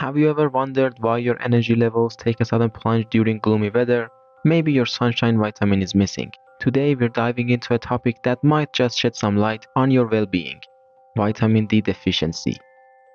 Have you ever wondered why your energy levels take a sudden plunge during gloomy weather? Maybe your sunshine vitamin is missing. Today we're diving into a topic that might just shed some light on your well-being. Vitamin D deficiency.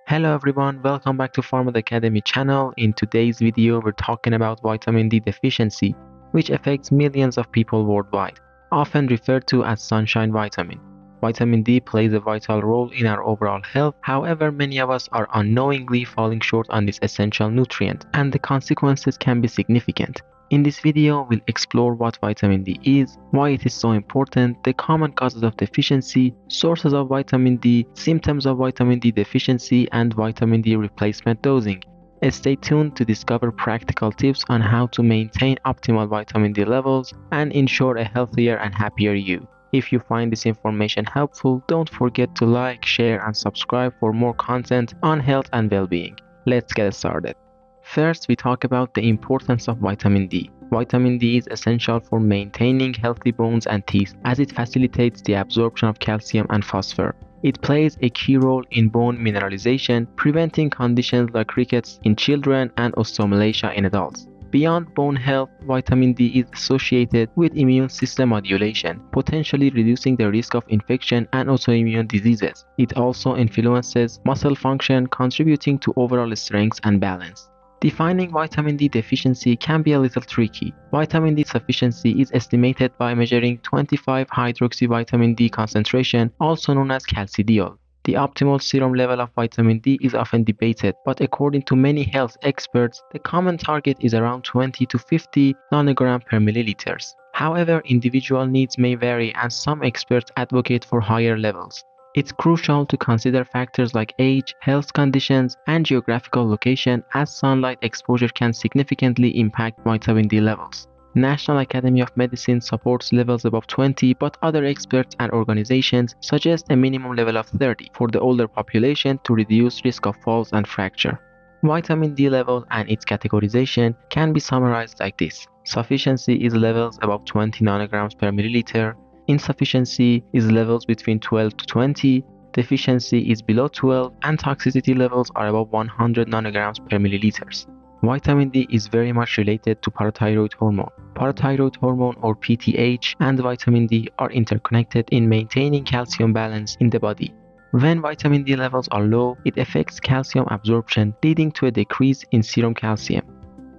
Hello everyone, welcome back to Pharma Academy channel. In today's video we're talking about vitamin D deficiency, which affects millions of people worldwide, often referred to as sunshine vitamin. Vitamin D plays a vital role in our overall health. However, many of us are unknowingly falling short on this essential nutrient, and the consequences can be significant. In this video, we'll explore what vitamin D is, why it is so important, the common causes of deficiency, sources of vitamin D, symptoms of vitamin D deficiency, and vitamin D replacement dosing. Stay tuned to discover practical tips on how to maintain optimal vitamin D levels and ensure a healthier and happier you. If you find this information helpful, don't forget to like, share, and subscribe for more content on health and well-being. Let's get started. First, we talk about the importance of vitamin D. Vitamin D is essential for maintaining healthy bones and teeth as it facilitates the absorption of calcium and phosphorus. It plays a key role in bone mineralization, preventing conditions like rickets in children and osteomalacia in adults. Beyond bone health, vitamin D is associated with immune system modulation, potentially reducing the risk of infection and autoimmune diseases. It also influences muscle function, contributing to overall strength and balance. Defining vitamin D deficiency can be a little tricky. Vitamin D sufficiency is estimated by measuring 25-hydroxyvitamin D concentration, also known as calcidiol. The optimal serum level of vitamin D is often debated, but according to many health experts, the common target is around 20 to 50 nanogram per milliliters. However, individual needs may vary and some experts advocate for higher levels. It's crucial to consider factors like age, health conditions, and geographical location, as sunlight exposure can significantly impact vitamin D levels. National Academy of Medicine supports levels above 20, but other experts and organizations suggest a minimum level of 30 for the older population to reduce risk of falls and fracture. Vitamin D level and its categorization can be summarized like this. Sufficiency is levels above 20 nanograms per milliliter. Insufficiency is levels between 12 to 20. Deficiency is below 12, and toxicity levels are above 100 nanograms per milliliters. Vitamin D is very much related to parathyroid hormone. Parathyroid hormone, or PTH, and vitamin D are interconnected in maintaining calcium balance in the body. When vitamin D levels are low, it affects calcium absorption, leading to a decrease in serum calcium.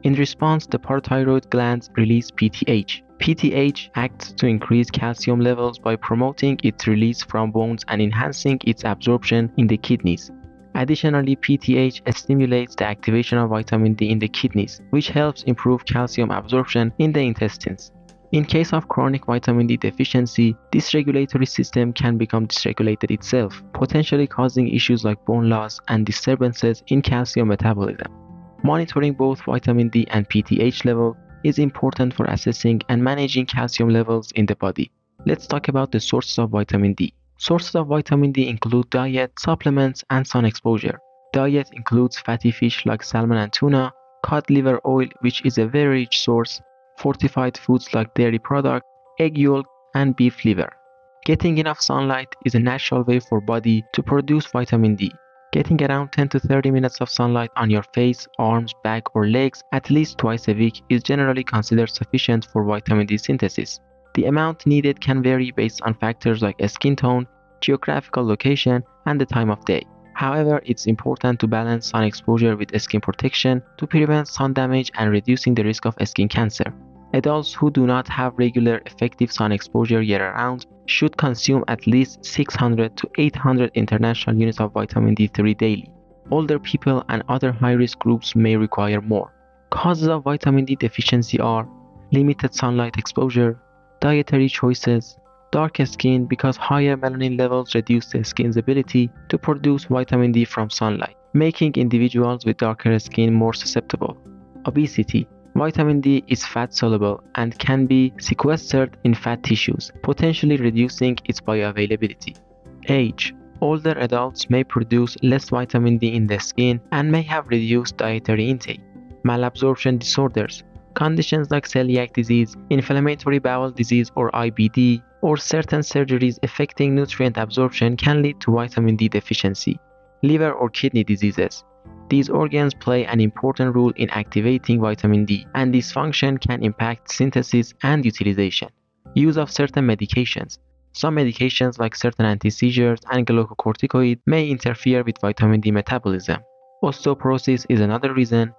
In response, the parathyroid glands release PTH. PTH acts to increase calcium levels by promoting its release from bones and enhancing its absorption in the kidneys. Additionally, PTH stimulates the activation of vitamin D in the kidneys, which helps improve calcium absorption in the intestines. In case of chronic vitamin D deficiency, this regulatory system can become dysregulated itself, potentially causing issues like bone loss and disturbances in calcium metabolism. Monitoring both vitamin D and PTH level is important for assessing and managing calcium levels in the body. Let's talk about the sources of vitamin D. Sources of vitamin D include diet, supplements, and sun exposure. Diet includes fatty fish like salmon and tuna, cod liver oil, which is a very rich source, fortified foods like dairy products, egg yolk, and beef liver. Getting enough sunlight is a natural way for body to produce vitamin D. Getting around 10 to 30 minutes of sunlight on your face, arms, back, or legs at least twice a week is generally considered sufficient for vitamin D synthesis. The amount needed can vary based on factors like skin tone, geographical location, and the time of day. However, it's important to balance sun exposure with skin protection to prevent sun damage and reducing the risk of skin cancer. Adults who do not have regular effective sun exposure year-round should consume at least 600 to 800 international units of vitamin D3 daily. Older people and other high-risk groups may require more. Causes of vitamin D deficiency are limited sunlight exposure, dietary choices, dark skin because higher melanin levels reduce the skin's ability to produce vitamin D from sunlight, making individuals with darker skin more susceptible. Obesity. Vitamin D is fat-soluble and can be sequestered in fat tissues, potentially reducing its bioavailability. Age. Older adults may produce less vitamin D in the skin and may have reduced dietary intake. Malabsorption disorders. Conditions like celiac disease, inflammatory bowel disease or IBD, or certain surgeries affecting nutrient absorption can lead to vitamin D deficiency. Liver or kidney diseases. These organs play an important role in activating vitamin D, and this function can impact synthesis and utilization. Use of certain medications. Some medications like certain anti-seizures and glucocorticoids may interfere with vitamin D metabolism. Osteoporosis is another reason.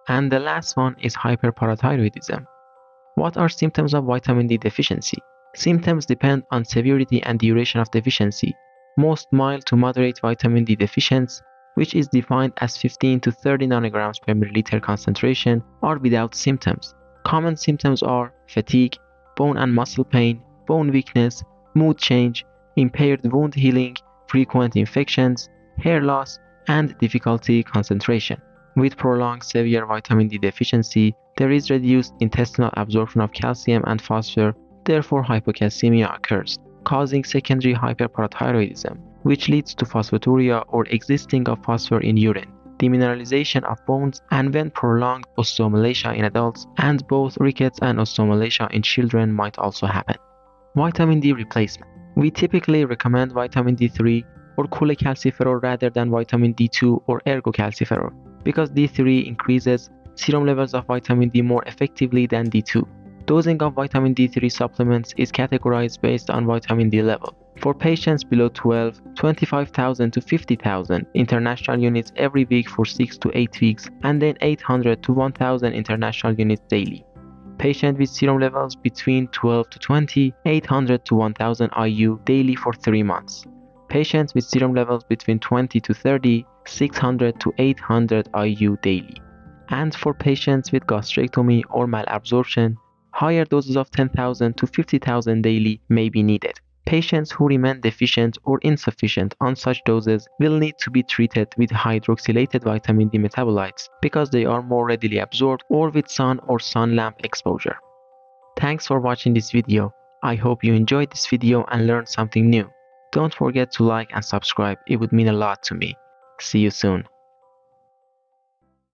And the last one is hyperparathyroidism. What are symptoms of vitamin D deficiency? Symptoms depend on severity and duration of deficiency. Most mild to moderate vitamin D deficiency, which is defined as 15 to 30 nanograms per milliliter concentration, are without symptoms. Common symptoms are fatigue, bone and muscle pain, bone weakness, mood change, impaired wound healing, frequent infections, hair loss, and difficulty concentration. With prolonged severe vitamin D deficiency, there is reduced intestinal absorption of calcium and phosphorus, therefore hypocalcemia occurs, causing secondary hyperparathyroidism, which leads to phosphaturia or existing of phosphorus in urine, demineralization of bones, and when prolonged osteomalacia in adults, and both rickets and osteomalacia in children might also happen. Vitamin D replacement. We typically recommend vitamin D3 or cholecalciferol rather than vitamin D2 or ergocalciferol because D3 increases serum levels of vitamin D more effectively than D2. Dosing of vitamin D3 supplements is categorized based on vitamin D level. For patients below 12, 25,000 to 50,000 international units every week for 6 to 8 weeks, and then 800 to 1,000 international units daily. Patients with serum levels between 12 to 20, 800 to 1,000 IU daily for 3 months. Patients with serum levels between 20 to 30, 600 to 800 IU daily. And for patients with gastrectomy or malabsorption, higher doses of 10,000 to 50,000 daily may be needed. Patients who remain deficient or insufficient on such doses will need to be treated with hydroxylated vitamin D metabolites because they are more readily absorbed, or with sun or sun lamp exposure. Thanks for watching this video. I hope you enjoyed this video and learned something new. Don't forget to like and subscribe, it would mean a lot to me. See you soon.